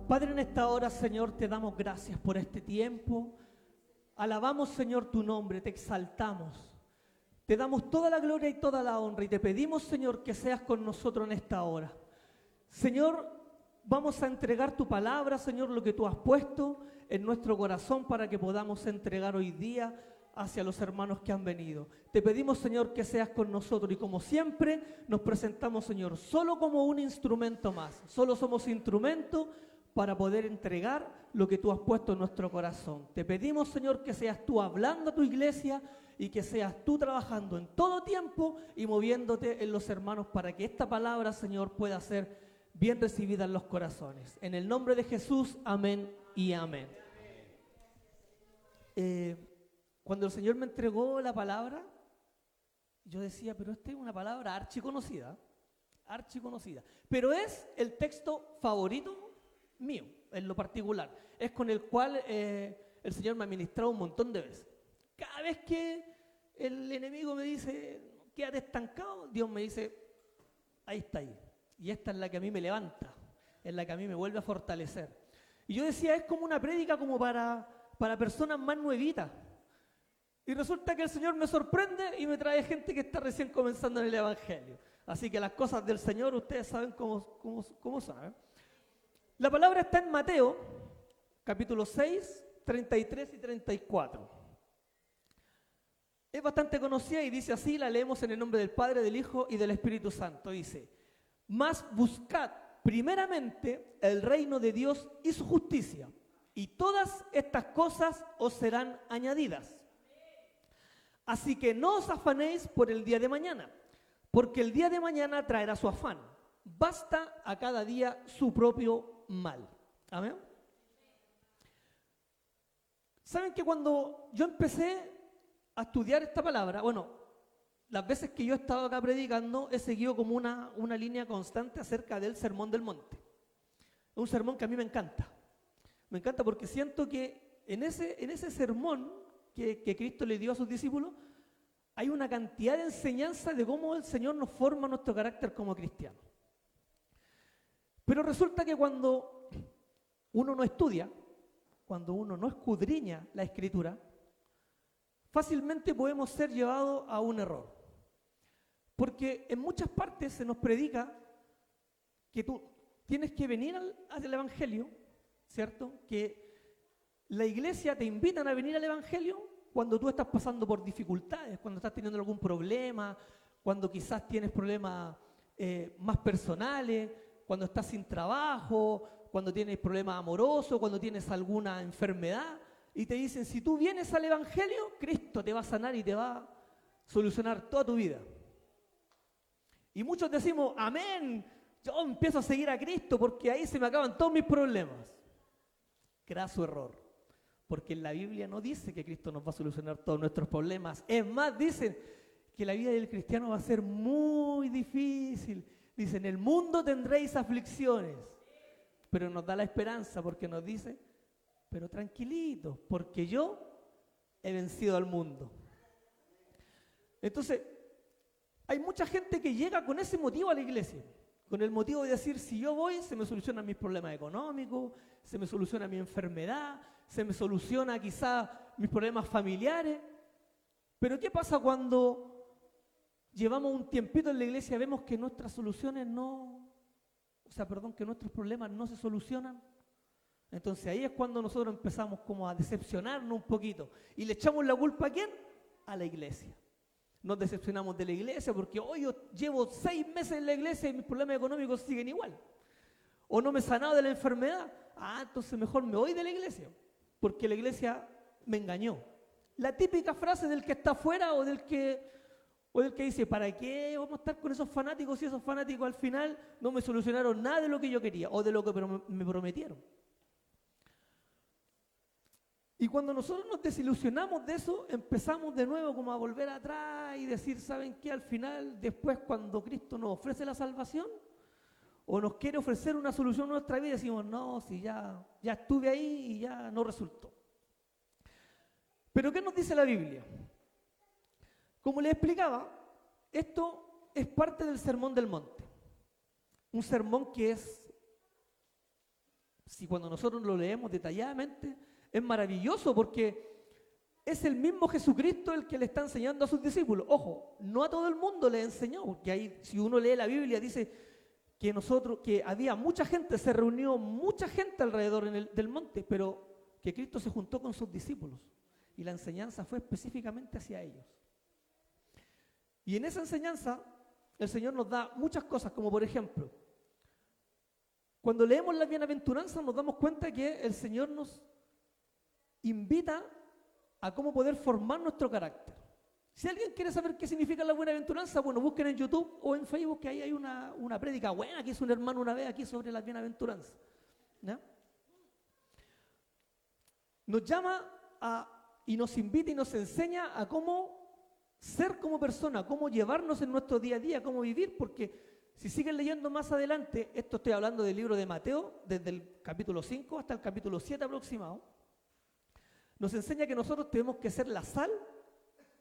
Padre, en esta hora, Señor, te damos gracias por este tiempo. Alabamos, Señor, tu nombre, te exaltamos. Te damos toda la gloria y toda la honra y te pedimos, Señor, que seas con nosotros en esta hora. Señor, vamos a entregar tu palabra, Señor, lo que tú has puesto en nuestro corazón para que podamos entregar hoy día hacia los hermanos que han venido. Te pedimos, Señor, que seas con nosotros y como siempre nos presentamos, Señor, solo como un instrumento más. Solo somos instrumento para poder entregar lo que tú has puesto en nuestro corazón. Te pedimos, Señor, que seas tú hablando a tu iglesia y que seas tú trabajando en todo tiempo y moviéndote en los hermanos para que esta palabra, Señor, pueda ser bien recibida en los corazones. En el nombre de Jesús, amén y amén. Cuando el Señor me entregó la palabra, yo decía, pero esta es una palabra archiconocida, pero es el texto favorito mío, en lo particular. Es con el cual el Señor me ha ministrado un montón de veces. Cada vez que el enemigo me dice, quédate estancado, Dios me dice, ahí está ahí. Y esta es la que a mí me levanta, es la que a mí me vuelve a fortalecer. Y yo decía, es como una prédica como para personas más nuevitas. Y resulta que el Señor me sorprende y me trae gente que está recién comenzando en el Evangelio. Así que las cosas del Señor, ustedes saben cómo son, ¿eh? La palabra está en Mateo, capítulo 6, 33 y 34. Es bastante conocida y dice así, la leemos en el nombre del Padre, del Hijo y del Espíritu Santo. Dice, mas buscad primeramente el reino de Dios y su justicia, y todas estas cosas os serán añadidas. Así que no os afanéis por el día de mañana, porque el día de mañana traerá su afán. Basta a cada día su propio mal. Amén. ¿Saben que cuando yo empecé a estudiar esta palabra, bueno, las veces que yo he estado acá predicando, he seguido como una línea constante acerca del Sermón del Monte. Es un sermón que a mí me encanta. Me encanta porque siento que en ese sermón que Cristo le dio a sus discípulos, hay una cantidad de enseñanza de cómo el Señor nos forma nuestro carácter como cristianos. Pero resulta que cuando uno no estudia, cuando uno no escudriña la Escritura, fácilmente podemos ser llevados a un error. Porque en muchas partes se nos predica que tú tienes que venir al Evangelio, ¿cierto? Que la iglesia te invitan a venir al Evangelio cuando tú estás pasando por dificultades, cuando estás teniendo algún problema, cuando quizás tienes problemas más personales, cuando estás sin trabajo, cuando tienes problemas amorosos, cuando tienes alguna enfermedad, y te dicen, si tú vienes al Evangelio, Cristo te va a sanar y te va a solucionar toda tu vida. Y muchos decimos, amén, yo empiezo a seguir a Cristo porque ahí se me acaban todos mis problemas. Graso error. Porque en la Biblia no dice que Cristo nos va a solucionar todos nuestros problemas. Es más, dicen que la vida del cristiano va a ser muy difícil. Dicen, en el mundo tendréis aflicciones. Pero nos da la esperanza porque nos dice, pero tranquilitos, porque yo he vencido al mundo. Entonces, hay mucha gente que llega con ese motivo a la iglesia. Con el motivo de decir, si yo voy, se me solucionan mis problemas económicos, se me soluciona mi enfermedad, se me soluciona quizás mis problemas familiares. Pero ¿qué pasa cuando llevamos un tiempito en la iglesia y vemos que nuestras soluciones que nuestros problemas no se solucionan? Entonces ahí es cuando nosotros empezamos como a decepcionarnos un poquito. ¿Y le echamos la culpa a quién? A la iglesia. Nos decepcionamos de la iglesia porque hoy yo llevo 6 meses en la iglesia y mis problemas económicos siguen igual. O no me he sanado de la enfermedad. Entonces mejor me voy de la iglesia porque la iglesia me engañó. La típica frase del que está afuera o del que dice, ¿para qué vamos a estar con esos fanáticos si esos fanáticos al final no me solucionaron nada de lo que yo quería o de lo que me prometieron? Y cuando nosotros nos desilusionamos de eso, empezamos de nuevo como a volver atrás y decir, ¿saben qué? Al final, después cuando Cristo nos ofrece la salvación o nos quiere ofrecer una solución a nuestra vida, decimos, no, si ya estuve ahí y ya no resultó. Pero ¿qué nos dice la Biblia? Como les explicaba, esto es parte del Sermón del Monte. Un sermón que es si cuando nosotros lo leemos detalladamente, es maravilloso porque es el mismo Jesucristo el que le está enseñando a sus discípulos. Ojo, no a todo el mundo le enseñó, porque ahí, si uno lee la Biblia, dice que había mucha gente, se reunió mucha gente alrededor del monte, pero que Cristo se juntó con sus discípulos y la enseñanza fue específicamente hacia ellos. Y en esa enseñanza el Señor nos da muchas cosas, como por ejemplo, cuando leemos las bienaventuranzas nos damos cuenta que el Señor nos invita a cómo poder formar nuestro carácter. Si alguien quiere saber qué significa la bienaventuranza, bueno, busquen en YouTube o en Facebook, que ahí hay una prédica buena que hizo un hermano una vez aquí sobre las bienaventuranzas. ¿Ya? Nos llama y nos invita y nos enseña a cómo ser como persona, cómo llevarnos en nuestro día a día, cómo vivir, porque si siguen leyendo más adelante, esto estoy hablando del libro de Mateo, desde el capítulo 5 hasta el capítulo 7 aproximado, nos enseña que nosotros tenemos que ser la sal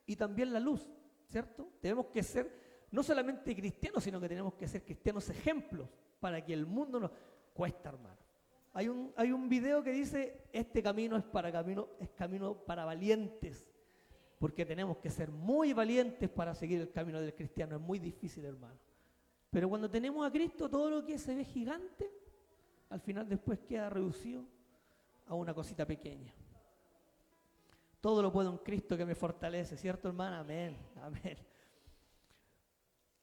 y también la luz, ¿cierto? Tenemos que ser no solamente cristianos, sino que tenemos que ser cristianos ejemplos para que el mundo nos cuesta, hermano. Hay un video que dice, este camino es camino para valientes, porque tenemos que ser muy valientes para seguir el camino del cristiano. Es muy difícil, hermano. Pero cuando tenemos a Cristo, todo lo que se ve gigante, al final después queda reducido a una cosita pequeña. Todo lo puedo en Cristo que me fortalece, ¿cierto, hermano? Amén, amén.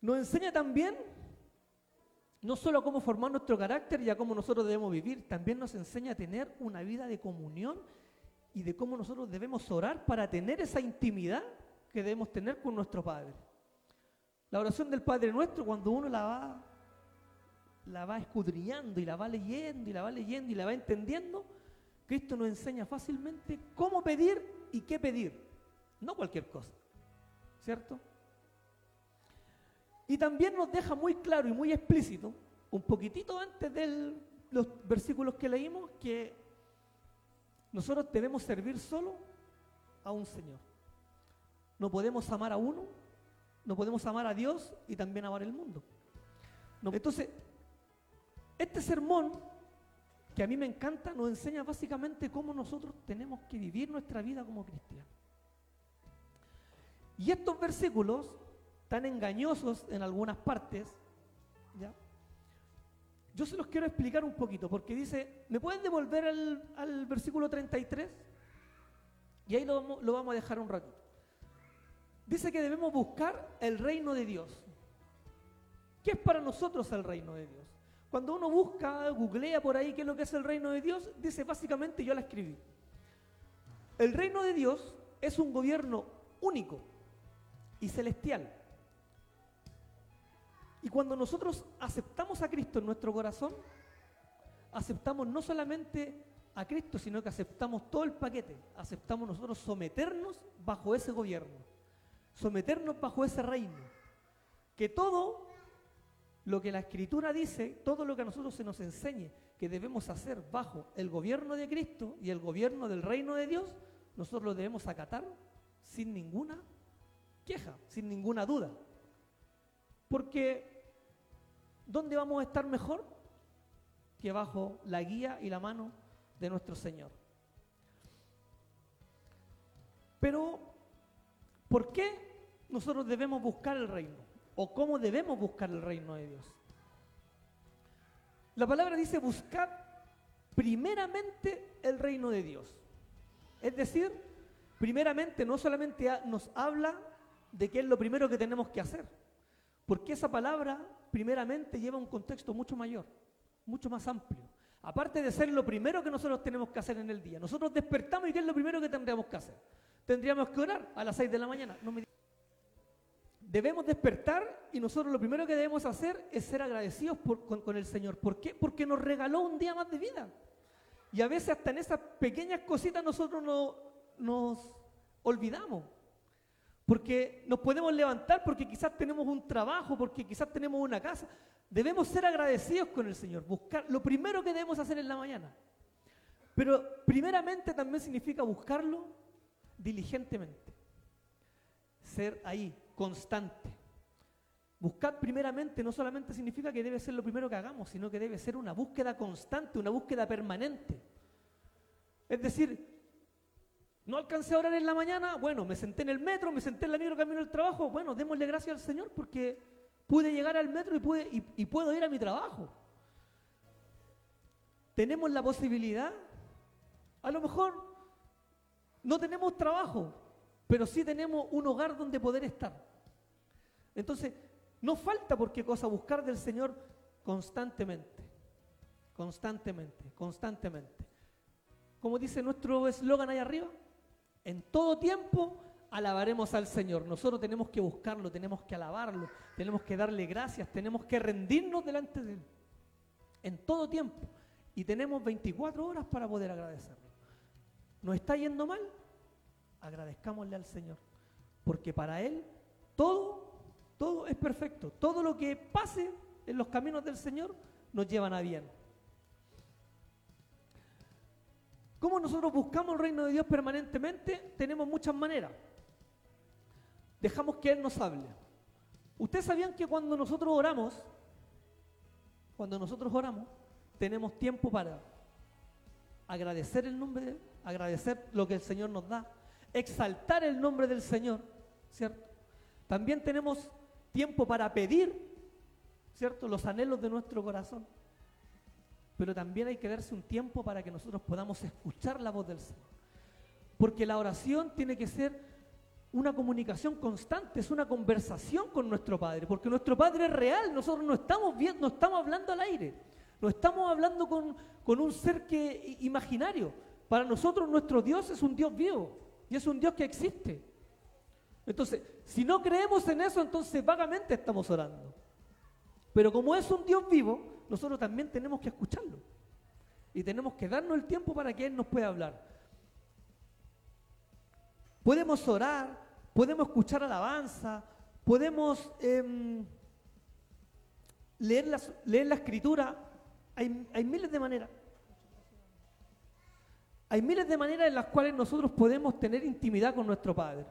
Nos enseña también, no solo a cómo formar nuestro carácter y a cómo nosotros debemos vivir, también nos enseña a tener una vida de comunión y de cómo nosotros debemos orar para tener esa intimidad que debemos tener con nuestro Padre. La oración del Padre Nuestro, cuando uno la va escudriñando y la va leyendo y la va leyendo y la va entendiendo, Cristo nos enseña fácilmente cómo pedir y qué pedir, no cualquier cosa, ¿cierto? Y también nos deja muy claro y muy explícito, un poquitito antes de los versículos que leímos, que nosotros debemos servir solo a un Señor. No podemos amar a uno, no podemos amar a Dios y también amar el mundo. Entonces, este sermón, que a mí me encanta, nos enseña básicamente cómo nosotros tenemos que vivir nuestra vida como cristianos. Y estos versículos, tan engañosos en algunas partes, ¿ya? Yo se los quiero explicar un poquito, porque dice, ¿me pueden devolver al versículo 33? Y ahí lo vamos a dejar un ratito. Dice que debemos buscar el reino de Dios. ¿Qué es para nosotros el reino de Dios? Cuando uno busca, googlea por ahí qué es lo que es el reino de Dios, dice básicamente, yo la escribí. El reino de Dios es un gobierno único y celestial. Y cuando nosotros aceptamos a Cristo en nuestro corazón, aceptamos no solamente a Cristo, sino que aceptamos todo el paquete. Aceptamos nosotros someternos bajo ese gobierno, someternos bajo ese reino. Que todo lo que la Escritura dice, todo lo que a nosotros se nos enseñe que debemos hacer bajo el gobierno de Cristo y el gobierno del reino de Dios, nosotros lo debemos acatar sin ninguna queja, sin ninguna duda. Porque ¿dónde vamos a estar mejor? Que bajo la guía y la mano de nuestro Señor. Pero, ¿por qué nosotros debemos buscar el reino? ¿O cómo debemos buscar el reino de Dios? La palabra dice buscar primeramente el reino de Dios. Es decir, primeramente no solamente nos habla de qué es lo primero que tenemos que hacer, porque esa palabra primeramente lleva un contexto mucho mayor, mucho más amplio. Aparte de ser lo primero que nosotros tenemos que hacer en el día, nosotros despertamos y ¿qué es lo primero que tendríamos que hacer? Tendríamos que orar a las 6 de la mañana. Debemos despertar y nosotros lo primero que debemos hacer es ser agradecidos con el Señor. ¿Por qué? Porque nos regaló un día más de vida. Y a veces hasta en esas pequeñas cositas nosotros nos olvidamos. Porque nos podemos levantar, porque quizás tenemos un trabajo, porque quizás tenemos una casa. Debemos ser agradecidos con el Señor, buscar lo primero que debemos hacer en la mañana. Pero primeramente también significa buscarlo diligentemente. Ser ahí, constante. Buscar primeramente no solamente significa que debe ser lo primero que hagamos, sino que debe ser una búsqueda constante, una búsqueda permanente. Es decir, no alcancé a orar en la mañana, bueno, me senté en el metro, me senté en la micro camino al trabajo, bueno, démosle gracias al Señor porque pude llegar al metro y puedo ir a mi trabajo. Tenemos la posibilidad, a lo mejor no tenemos trabajo, pero sí tenemos un hogar donde poder estar. Entonces, no falta por qué cosa buscar del Señor constantemente, constantemente, constantemente. Como dice nuestro eslogan ahí arriba, en todo tiempo alabaremos al Señor. Nosotros tenemos que buscarlo, tenemos que alabarlo, tenemos que darle gracias, tenemos que rendirnos delante de Él. En todo tiempo. Y tenemos 24 horas para poder agradecerlo. ¿Nos está yendo mal? Agradezcámosle al Señor. Porque para Él todo es perfecto. Todo lo que pase en los caminos del Señor nos llevan a bien. ¿Cómo nosotros buscamos el reino de Dios permanentemente? Tenemos muchas maneras. Dejamos que Él nos hable. ¿Ustedes sabían que cuando nosotros oramos, tenemos tiempo para agradecer el nombre de Él, agradecer lo que el Señor nos da, exaltar el nombre del Señor, ¿cierto? También tenemos tiempo para pedir, ¿cierto?, los anhelos de nuestro corazón. Pero también hay que darse un tiempo para que nosotros podamos escuchar la voz del Señor. Porque la oración tiene que ser una comunicación constante, es una conversación con nuestro Padre, porque nuestro Padre es real, nosotros no estamos hablando al aire, no estamos hablando con un ser imaginario. Para nosotros nuestro Dios es un Dios vivo y es un Dios que existe. Entonces, si no creemos en eso, entonces vagamente estamos orando. Pero como es un Dios vivo, nosotros también tenemos que escucharlo. Y tenemos que darnos el tiempo para que Él nos pueda hablar. Podemos orar, podemos escuchar alabanza, podemos leer la Escritura. Hay miles de maneras. Hay miles de maneras en las cuales nosotros podemos tener intimidad con nuestro Padre.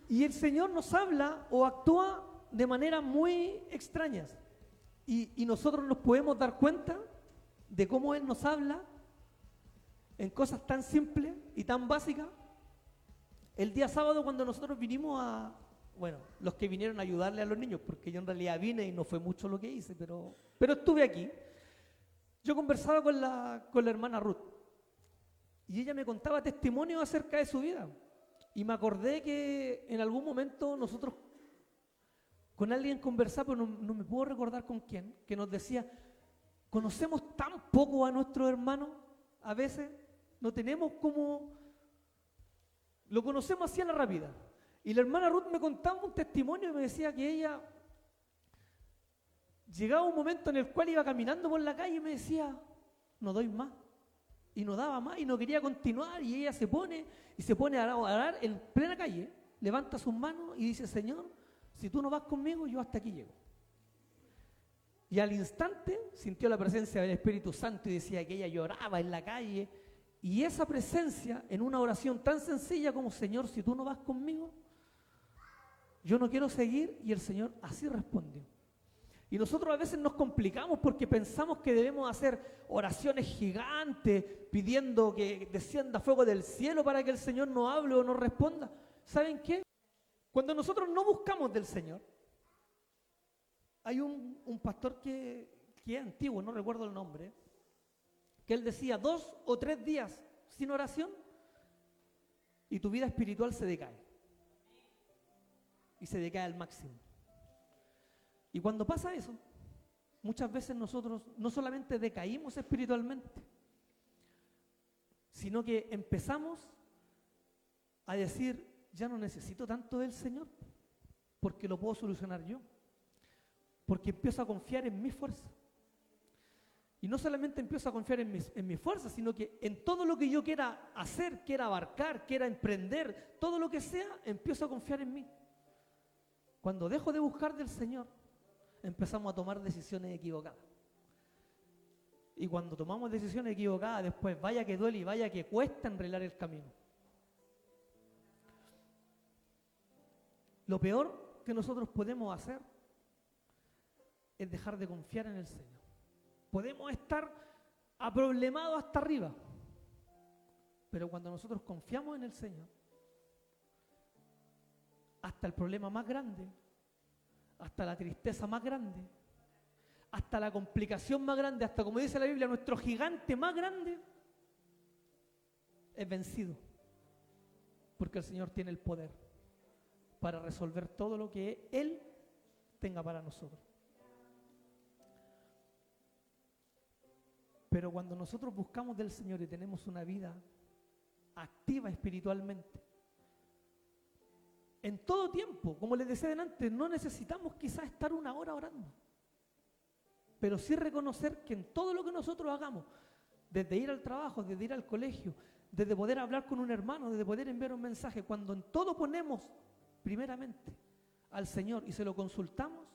Y el Señor nos habla o actúa de maneras muy extrañas. Y nosotros nos podemos dar cuenta de cómo Él nos habla en cosas tan simples y tan básicas. El día sábado cuando nosotros vinimos los que vinieron a ayudarle a los niños, porque yo en realidad vine y no fue mucho lo que hice, pero estuve aquí. Yo conversaba con la hermana Ruth y ella me contaba testimonios acerca de su vida. Y me acordé que en algún momento nosotros con alguien conversamos, pero no me puedo recordar con quién, que nos decía, conocemos tan poco a nuestros hermanos, a veces no tenemos como, lo conocemos así a la rápida. Y la hermana Ruth me contaba un testimonio y me decía que ella llegaba un momento en el cual iba caminando por la calle y me decía, no doy más. Y no daba más y no quería continuar, y ella se pone a orar en plena calle, levanta sus manos y dice, Señor, si tú no vas conmigo, yo hasta aquí llego. Y al instante sintió la presencia del Espíritu Santo y decía que ella lloraba en la calle, y esa presencia en una oración tan sencilla como, Señor, si tú no vas conmigo, yo no quiero seguir, y el Señor así respondió. Y nosotros a veces nos complicamos porque pensamos que debemos hacer oraciones gigantes pidiendo que descienda fuego del cielo para que el Señor nos hable o nos responda. ¿Saben qué? Cuando nosotros no buscamos del Señor, hay un pastor que es antiguo, no recuerdo el nombre, que él decía 2 o 3 días sin oración y tu vida espiritual se decae. Y se decae al máximo. Y cuando pasa eso, muchas veces nosotros no solamente decaímos espiritualmente, sino que empezamos a decir, ya no necesito tanto del Señor, porque lo puedo solucionar yo, porque empiezo a confiar en mi fuerza. Y no solamente empiezo a confiar en mi fuerza, sino que en todo lo que yo quiera hacer, quiera abarcar, quiera emprender, todo lo que sea, empiezo a confiar en mí. Cuando dejo de buscar del Señor, empezamos a tomar decisiones equivocadas. Y cuando tomamos decisiones equivocadas, después vaya que duele y vaya que cuesta enreglar el camino. Lo peor que nosotros podemos hacer es dejar de confiar en el Señor. Podemos estar aproblemados hasta arriba, pero cuando nosotros confiamos en el Señor, hasta el problema más grande, hasta la tristeza más grande, hasta la complicación más grande, hasta, como dice la Biblia, nuestro gigante más grande, es vencido. Porque el Señor tiene el poder para resolver todo lo que Él tenga para nosotros. Pero cuando nosotros buscamos del Señor y tenemos una vida activa espiritualmente, en todo tiempo, como les decía antes, no necesitamos quizás estar una hora orando, pero sí reconocer que en todo lo que nosotros hagamos, desde ir al trabajo, desde ir al colegio, desde poder hablar con un hermano, desde poder enviar un mensaje, cuando en todo ponemos primeramente al Señor y se lo consultamos,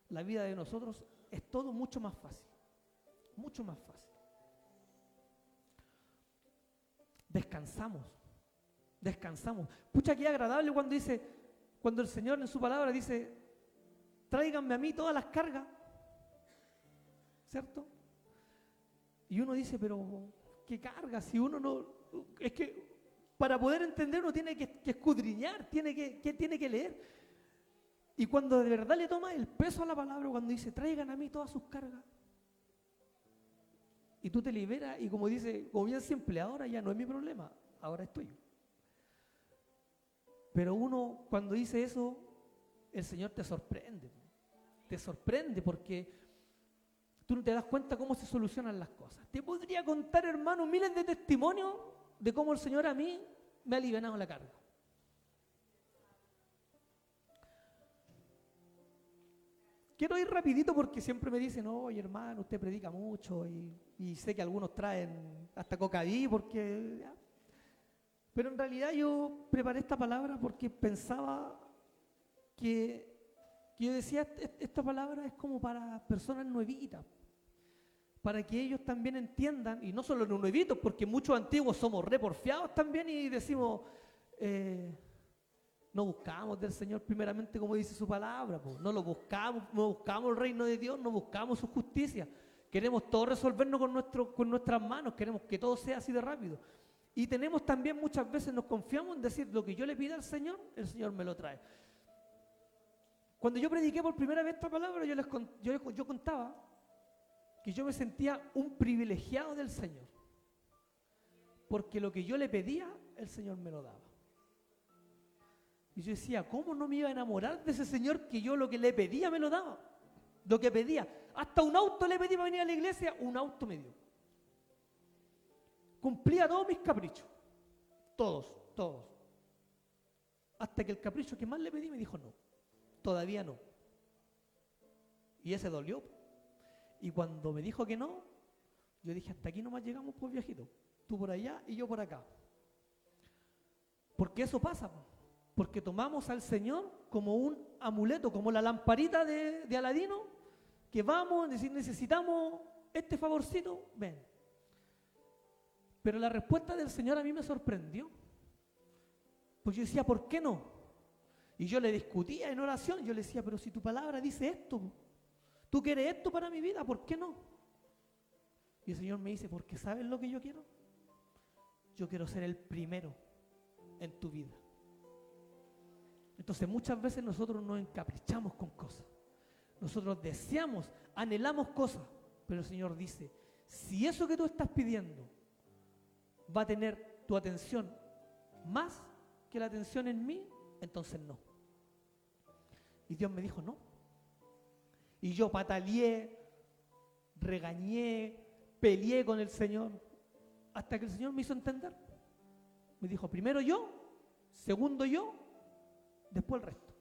la vida de nosotros es todo mucho más fácil, mucho más fácil. Descansamos. Pucha, qué agradable cuando el Señor en su palabra dice, tráiganme a mí todas las cargas, ¿cierto? Y uno dice, pero ¿qué carga? Si uno no, es que para poder entender uno tiene que escudriñar, tiene que leer. Y cuando de verdad le toma el peso a la palabra, cuando dice, traigan a mí todas sus cargas, y tú te liberas, y como dice, como bien simple, ahora ya no es mi problema, ahora es tuyo. Pero uno, cuando dice eso, el Señor te sorprende porque tú no te das cuenta cómo se solucionan las cosas. Te podría contar, hermano, miles de testimonios de cómo el Señor a mí me ha alivianado la carga. Quiero ir rapidito porque siempre me dicen, oye hermano, usted predica mucho y sé que algunos traen hasta cocaí porque... ¿ya? Pero en realidad yo preparé esta palabra porque pensaba que yo decía, esta palabra es como para personas nuevitas, para que ellos también entiendan, y no solo los nuevitos, porque muchos antiguos somos reporfiados también y decimos... no buscamos del Señor primeramente como dice su palabra, pues. No buscamos el reino de Dios, no buscamos su justicia. Queremos todo resolvernos con nuestras manos, queremos que todo sea así de rápido. Y tenemos también muchas veces, nos confiamos en decir lo que yo le pida al Señor, el Señor me lo trae. Cuando yo prediqué por primera vez esta palabra, yo contaba que yo me sentía un privilegiado del Señor. Porque lo que yo le pedía, el Señor me lo daba. Y yo decía, ¿cómo no me iba a enamorar de ese Señor que yo lo que le pedía me lo daba? Lo que pedía. Hasta un auto le pedí para venir a la iglesia, un auto me dio. Cumplía todos mis caprichos. Todos. Hasta que el capricho que más le pedí me dijo no. Todavía no. Y ese dolió. Y cuando me dijo que no, yo dije, hasta aquí nomás llegamos, pues viejito. Tú por allá y yo por acá. Porque eso pasa, pues. Porque tomamos al Señor como un amuleto, como la lamparita de Aladino, que vamos, necesitamos este favorcito, ven. Pero la respuesta del Señor a mí me sorprendió. Pues yo decía, ¿por qué no? Y yo le discutía en oración, yo le decía, pero si tu palabra dice esto, tú quieres esto para mi vida, ¿por qué no? Y el Señor me dice, porque ¿sabes lo que yo quiero? Yo quiero ser el primero en tu vida. Entonces muchas veces nosotros nos encaprichamos con cosas. Nosotros deseamos, anhelamos cosas, pero el Señor dice, si eso que tú estás pidiendo va a tener tu atención más que la atención en mí, entonces no. Y Dios me dijo no. Y yo pataleé, regañé, peleé con el Señor, hasta que el Señor me hizo entender. Me dijo, primero yo, segundo yo, después el resto.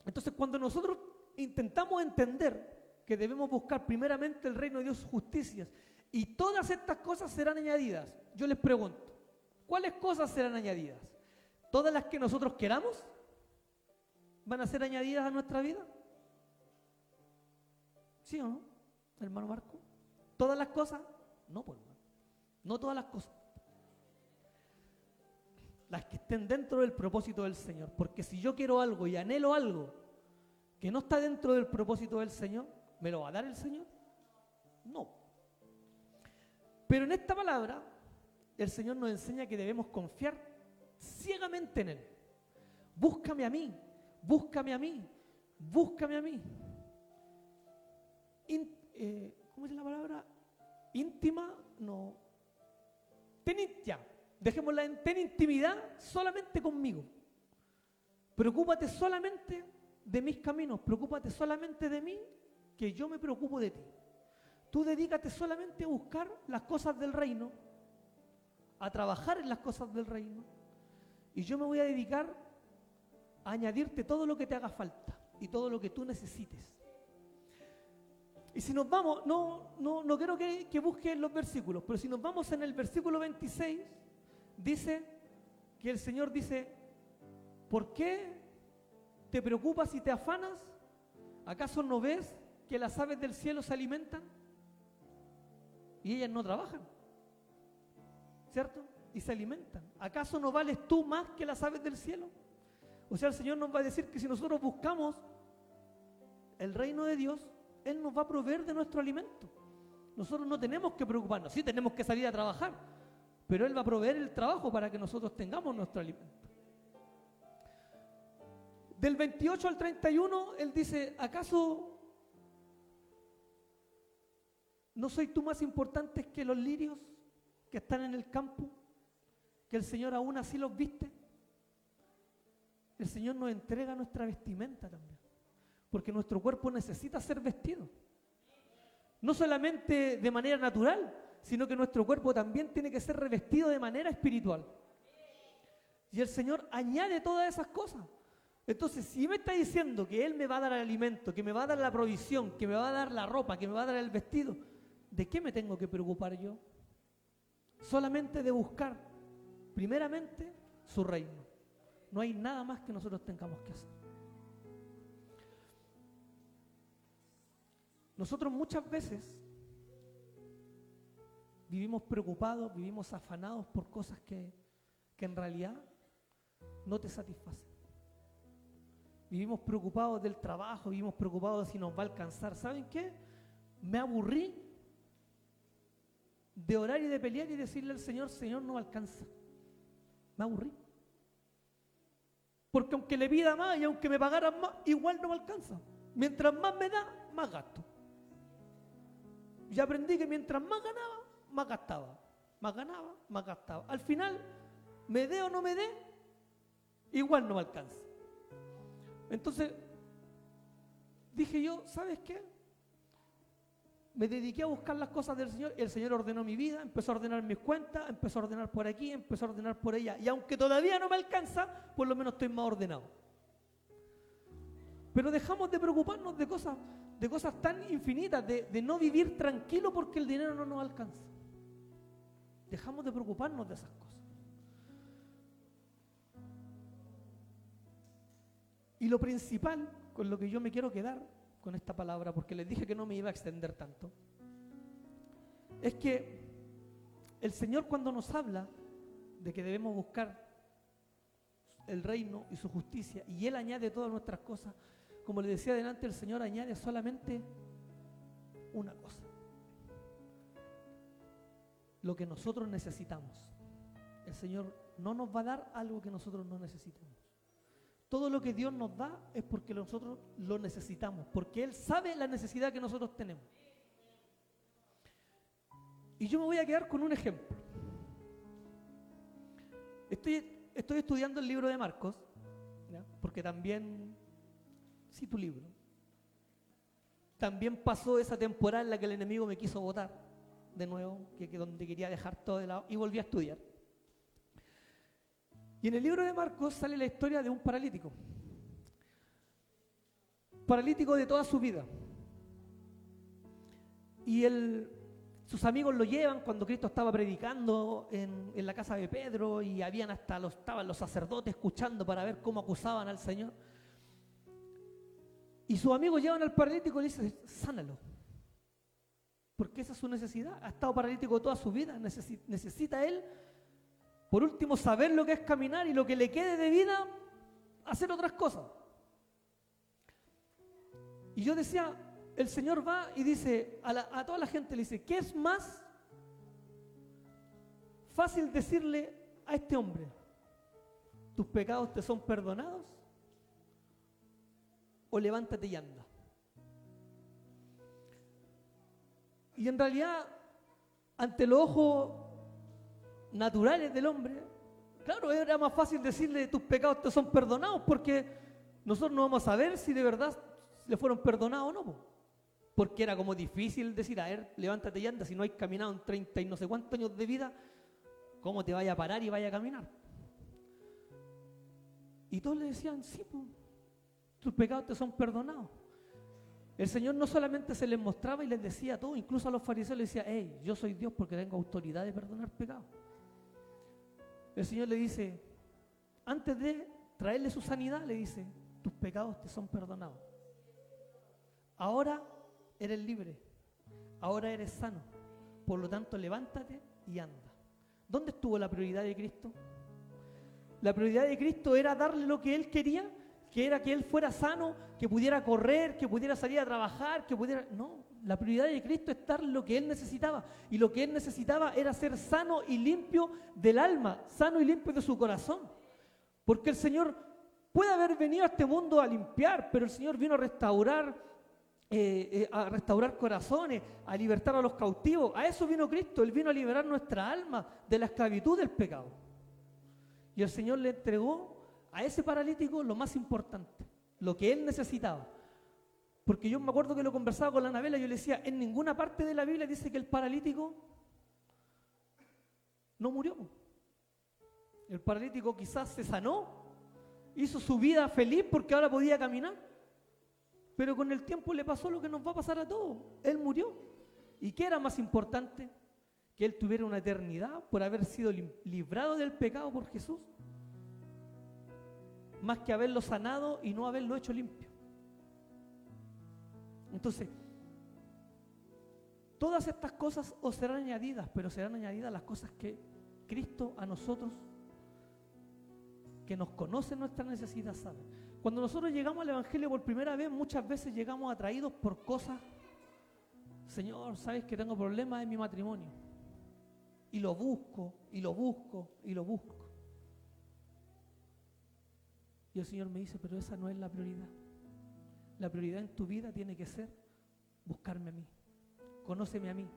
Entonces, cuando nosotros intentamos entender que debemos buscar primeramente el reino de Dios, justicias, y todas estas cosas serán añadidas, yo les pregunto, ¿cuáles cosas serán añadidas? ¿Todas las que nosotros queramos van a ser añadidas a nuestra vida? ¿Sí o no, hermano Marco? ¿Todas las cosas? No, pues hermano. No todas las cosas. las que estén dentro del propósito del Señor. Porque si yo quiero algo y anhelo algo que no está dentro del propósito del Señor, ¿me lo va a dar el Señor? No. Pero en esta palabra, el Señor nos enseña que debemos confiar ciegamente en Él. Búscame a mí, búscame a mí, búscame a mí. ¿Cómo es la palabra? Íntima, no. Dejémosla en ten intimidad solamente conmigo. Preocúpate solamente de mis caminos, preocúpate solamente de mí, que yo me preocupo de ti. Tú dedícate solamente a buscar las cosas del reino, a trabajar en las cosas del reino, y yo me voy a dedicar a añadirte todo lo que te haga falta y todo lo que tú necesites. Y si nos vamos, no quiero que busquen los versículos, pero si nos vamos en el versículo 26, dice que el Señor dice, ¿por qué te preocupas y te afanas? ¿Acaso no ves que las aves del cielo se alimentan y ellas no trabajan? ¿Cierto? Y se alimentan. ¿Acaso no vales tú más que las aves del cielo? O sea, el Señor nos va a decir que si nosotros buscamos el reino de Dios, Él nos va a proveer de nuestro alimento. Nosotros no tenemos que preocuparnos, sí tenemos que salir a trabajar, pero Él va a proveer el trabajo para que nosotros tengamos nuestro alimento. Del 28 al 31, Él dice, ¿acaso no soy tú más importante que los lirios que están en el campo? Que el Señor aún así los viste. El Señor nos entrega nuestra vestimenta también, porque nuestro cuerpo necesita ser vestido. No solamente de manera natural, sino que nuestro cuerpo también tiene que ser revestido de manera espiritual. Y el Señor añade todas esas cosas. Entonces, si me está diciendo que Él me va a dar el alimento, que me va a dar la provisión, que me va a dar la ropa, que me va a dar el vestido, ¿de qué me tengo que preocupar yo? Solamente de buscar, primeramente, su reino. No hay nada más que nosotros tengamos que hacer. Nosotros muchas veces vivimos preocupados, vivimos afanados por cosas que en realidad no te satisfacen. Vivimos preocupados del trabajo, vivimos preocupados de si nos va a alcanzar. ¿Saben qué? Me aburrí de orar y de pelear y decirle al Señor, Señor, no me alcanza. Me aburrí. Porque aunque le pida más y aunque me pagaran más, igual no me alcanza. Mientras más me da, más gasto. Y aprendí que mientras más ganaba, más gastaba. Más ganaba, más gastaba. Al final, me dé o no me dé, igual no me alcanza. Entonces, dije yo, ¿sabes qué? Me dediqué a buscar las cosas del Señor, y el Señor ordenó mi vida, empezó a ordenar mis cuentas, empezó a ordenar por aquí, empezó a ordenar por allá. Y aunque todavía no me alcanza, por lo menos estoy más ordenado. Pero dejamos de preocuparnos de cosas tan infinitas, de no vivir tranquilo porque el dinero no nos alcanza. Dejamos de preocuparnos de esas cosas. Y lo principal, con lo que yo me quiero quedar con esta palabra, porque les dije que no me iba a extender tanto, es que el Señor, cuando nos habla de que debemos buscar el reino y su justicia, y Él añade todas nuestras cosas, como le decía delante, el Señor añade solamente una cosa: lo que nosotros necesitamos. El Señor no nos va a dar algo que nosotros no necesitamos. Todo lo que Dios nos da es porque nosotros lo necesitamos, porque Él sabe la necesidad que nosotros tenemos. Y yo me voy a quedar con un ejemplo. Estoy estudiando el libro de Marcos, ¿ya? Porque también, sí, tu libro. También pasó esa temporada en la que el enemigo me quiso botar de nuevo, que donde quería dejar todo de lado, y volví a estudiar. Y en el libro de Marcos sale la historia de un paralítico de toda su vida. Y sus amigos lo llevan cuando Cristo estaba predicando en la casa de Pedro, y estaban los sacerdotes escuchando para ver cómo acusaban al Señor. Y sus amigos llevan al paralítico y le dicen, sánalo. Porque esa es su necesidad. Ha estado paralítico toda su vida. Necesita él Por último, saber lo que es caminar y lo que le quede de vida, hacer otras cosas. Y yo decía, el Señor va y dice a toda la gente, le dice, ¿qué es más fácil decirle a este hombre? ¿Tus pecados te son perdonados? ¿O levántate y anda? Y en realidad, ante los ojos naturales del hombre, claro, era más fácil decirle tus pecados te son perdonados, porque nosotros no vamos a saber si de verdad le fueron perdonados o no, porque era como difícil decir, a ver, levántate y anda, si no hay caminado en 30 y no sé cuántos años de vida, ¿cómo te vaya a parar y vaya a caminar? Y todos le decían, sí, tus pecados te son perdonados. El Señor no solamente se les mostraba y les decía a todos, incluso a los fariseos les decía, hey, yo soy Dios porque tengo autoridad de perdonar pecados. El Señor le dice, antes de traerle su sanidad, le dice, tus pecados te son perdonados. Ahora eres libre, ahora eres sano, por lo tanto levántate y anda. ¿Dónde estuvo la prioridad de Cristo? La prioridad de Cristo era darle lo que Él quería, que era que Él fuera sano, que pudiera correr, que pudiera salir a trabajar, que pudiera... No, la prioridad de Cristo es darle lo que Él necesitaba. Y lo que Él necesitaba era ser sano y limpio del alma, sano y limpio de su corazón. Porque el Señor puede haber venido a este mundo a limpiar, pero el Señor vino a restaurar corazones, a libertar a los cautivos. A eso vino Cristo. Él vino a liberar nuestra alma de la esclavitud del pecado. Y el Señor le entregó a ese paralítico lo más importante, lo que él necesitaba. Porque yo me acuerdo que lo conversaba con la Anabela y yo le decía, en ninguna parte de la Biblia dice que el paralítico no murió. El paralítico quizás se sanó, hizo su vida feliz porque ahora podía caminar, pero con el tiempo le pasó lo que nos va a pasar a todos. Él murió. ¿Y qué era más importante? Que él tuviera una eternidad por haber sido librado del pecado por Jesús, más que haberlo sanado y no haberlo hecho limpio. Entonces, todas estas cosas os serán añadidas, pero serán añadidas las cosas que Cristo a nosotros, que nos conoce nuestra necesidad, sabe. Cuando nosotros llegamos al Evangelio por primera vez, muchas veces llegamos atraídos por cosas. Señor, ¿sabes que tengo problemas en mi matrimonio? Y lo busco, y lo busco, y lo busco. Y el Señor me dice, pero esa no es la prioridad. La prioridad en tu vida tiene que ser buscarme a mí. Conóceme a mí.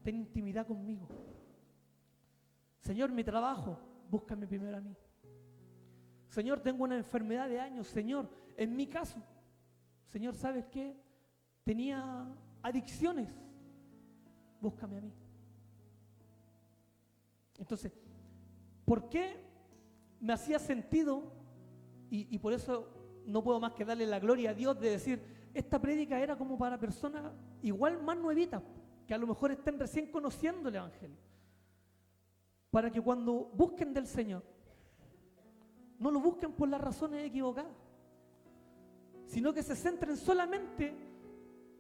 Ten intimidad conmigo. Señor, mi trabajo, búscame primero a mí. Señor, tengo una enfermedad de años. Señor, en mi caso, Señor, ¿sabes qué? Tenía adicciones. Búscame a mí. Entonces, ¿por qué me hacía sentido? Y por eso no puedo más que darle la gloria a Dios de decir, esta prédica era como para personas igual más nuevitas, que a lo mejor estén recién conociendo el Evangelio. Para que cuando busquen del Señor, no lo busquen por las razones equivocadas, sino que se centren solamente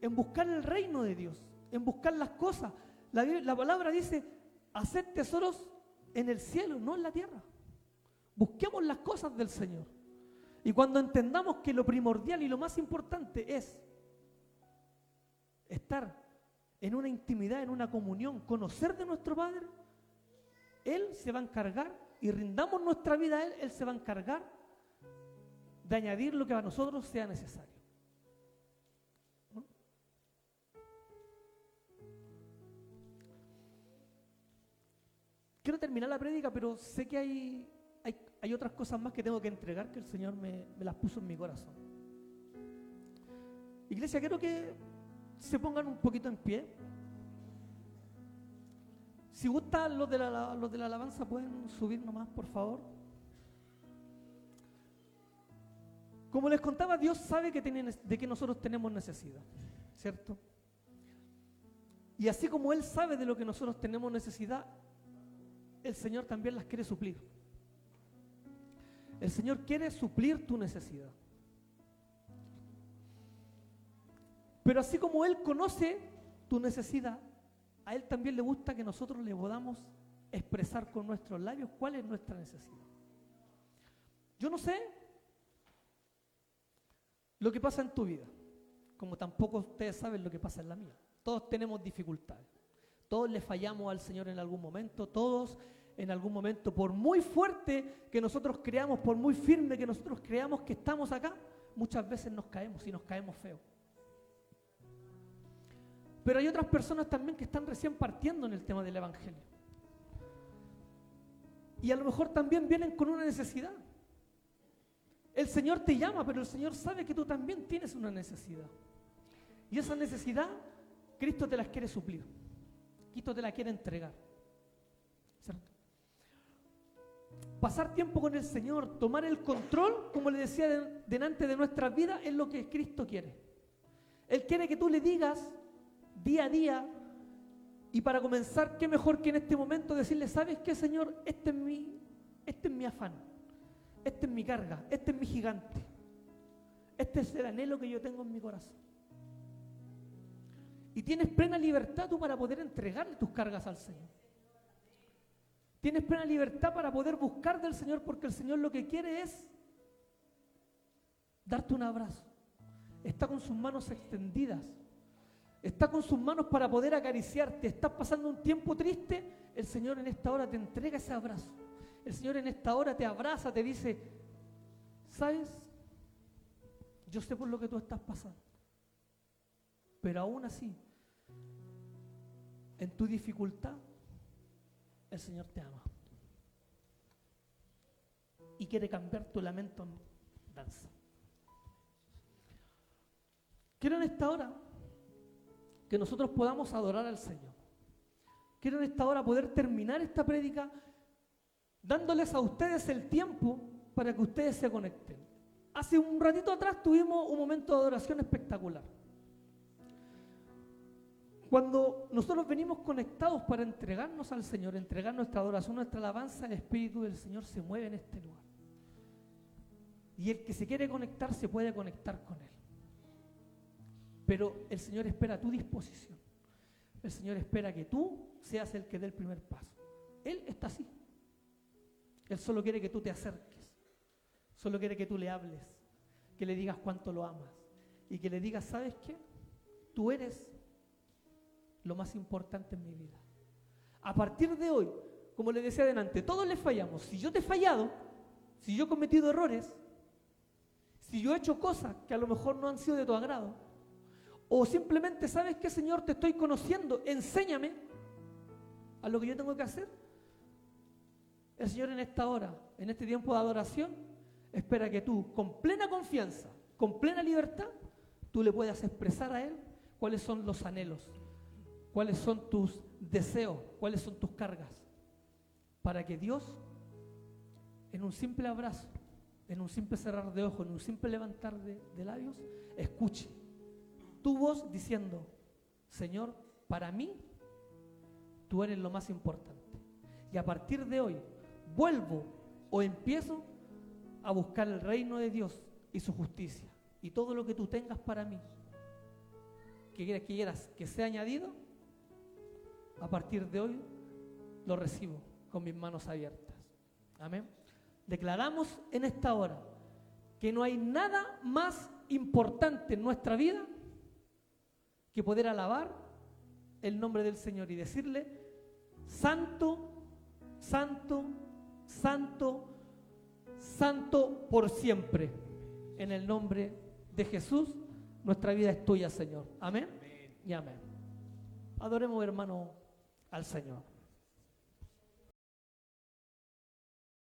en buscar el reino de Dios, en buscar las cosas. La palabra dice, hacer tesoros en el cielo, no en la tierra. Busquemos las cosas del Señor. Y cuando entendamos que lo primordial y lo más importante es estar en una intimidad, en una comunión, conocer de nuestro Padre, Él se va a encargar, y rindamos nuestra vida a Él, Él se va a encargar de añadir lo que a nosotros sea necesario. ¿No? Quiero terminar la prédica, pero sé que hay otras cosas más que tengo que entregar, que el Señor me las puso en mi corazón. Iglesia, quiero que se pongan un poquito en pie. Si gustan los de la alabanza, pueden subir nomás, por favor. Como les contaba, Dios sabe de que nosotros tenemos necesidad, ¿cierto? Y así como Él sabe de lo que nosotros tenemos necesidad, el Señor también las quiere suplir. El Señor quiere suplir tu necesidad. Pero así como Él conoce tu necesidad, a Él también le gusta que nosotros le podamos expresar con nuestros labios cuál es nuestra necesidad. Yo no sé lo que pasa en tu vida, como tampoco ustedes saben lo que pasa en la mía. Todos tenemos dificultades, todos le fallamos al Señor en algún momento, todos en algún momento, por muy fuerte que nosotros creamos, por muy firme que nosotros creamos que estamos acá, muchas veces nos caemos y nos caemos feo. Pero hay otras personas también que están recién partiendo en el tema del Evangelio. Y a lo mejor también vienen con una necesidad. El Señor te llama, pero el Señor sabe que tú también tienes una necesidad. Y esa necesidad, Cristo te las quiere suplir. Cristo te la quiere entregar. ¿Cierto? Pasar tiempo con el Señor, tomar el control, como le decía delante de nuestras vidas, es lo que Cristo quiere. Él quiere que tú le digas día a día, y para comenzar, qué mejor que en este momento decirle, ¿sabes qué, Señor? Este es mi afán, esta es mi carga, este es mi gigante, este es el anhelo que yo tengo en mi corazón. Y tienes plena libertad tú para poder entregarle tus cargas al Señor. Tienes plena libertad para poder buscar del Señor, porque el Señor lo que quiere es darte un abrazo. Está con sus manos extendidas. Está con sus manos para poder acariciarte. Estás pasando un tiempo triste, el Señor en esta hora te entrega ese abrazo. El Señor en esta hora te abraza, te dice, ¿sabes? Yo sé por lo que tú estás pasando. Pero aún así, en tu dificultad, el Señor te ama. Y quiere cambiar tu lamento en danza. Quiero en esta hora que nosotros podamos adorar al Señor. Quiero en esta hora poder terminar esta prédica dándoles a ustedes el tiempo para que ustedes se conecten. Hace un ratito atrás tuvimos un momento de adoración espectacular. Cuando nosotros venimos conectados para entregarnos al Señor, entregar nuestra adoración, nuestra alabanza, el Espíritu del Señor se mueve en este lugar. Y el que se quiere conectar se puede conectar con Él. Pero el Señor espera tu disposición. El Señor espera que tú seas el que dé el primer paso. Él está así. Él solo quiere que tú te acerques. Solo quiere que tú le hables. Que le digas cuánto lo amas. Y que le digas, ¿sabes qué? Tú eres lo más importante en mi vida. A partir de hoy, como le decía adelante, todos le fallamos. Si yo te he fallado, si yo he cometido errores, si yo he hecho cosas que a lo mejor no han sido de tu agrado, o simplemente, ¿sabes qué, Señor? Te estoy conociendo, enséñame a lo que yo tengo que hacer. El Señor en esta hora, en este tiempo de adoración, espera que tú, con plena confianza, con plena libertad, tú le puedas expresar a Él cuáles son los anhelos, cuáles son tus deseos, cuáles son tus cargas, para que Dios, en un simple abrazo, en un simple cerrar de ojos, en un simple levantar de labios, escuche tu voz diciendo, Señor, para mí, tú eres lo más importante. Y a partir de hoy, vuelvo o empiezo a buscar el reino de Dios y su justicia. Y todo lo que tú tengas para mí, que quieras que sea añadido, a partir de hoy lo recibo con mis manos abiertas. Amén. Declaramos en esta hora que no hay nada más importante en nuestra vida que poder alabar el nombre del Señor y decirle, Santo, Santo, Santo, Santo por siempre. En el nombre de Jesús, nuestra vida es tuya, Señor. Amén y amén. Adoremos, hermano, al Señor.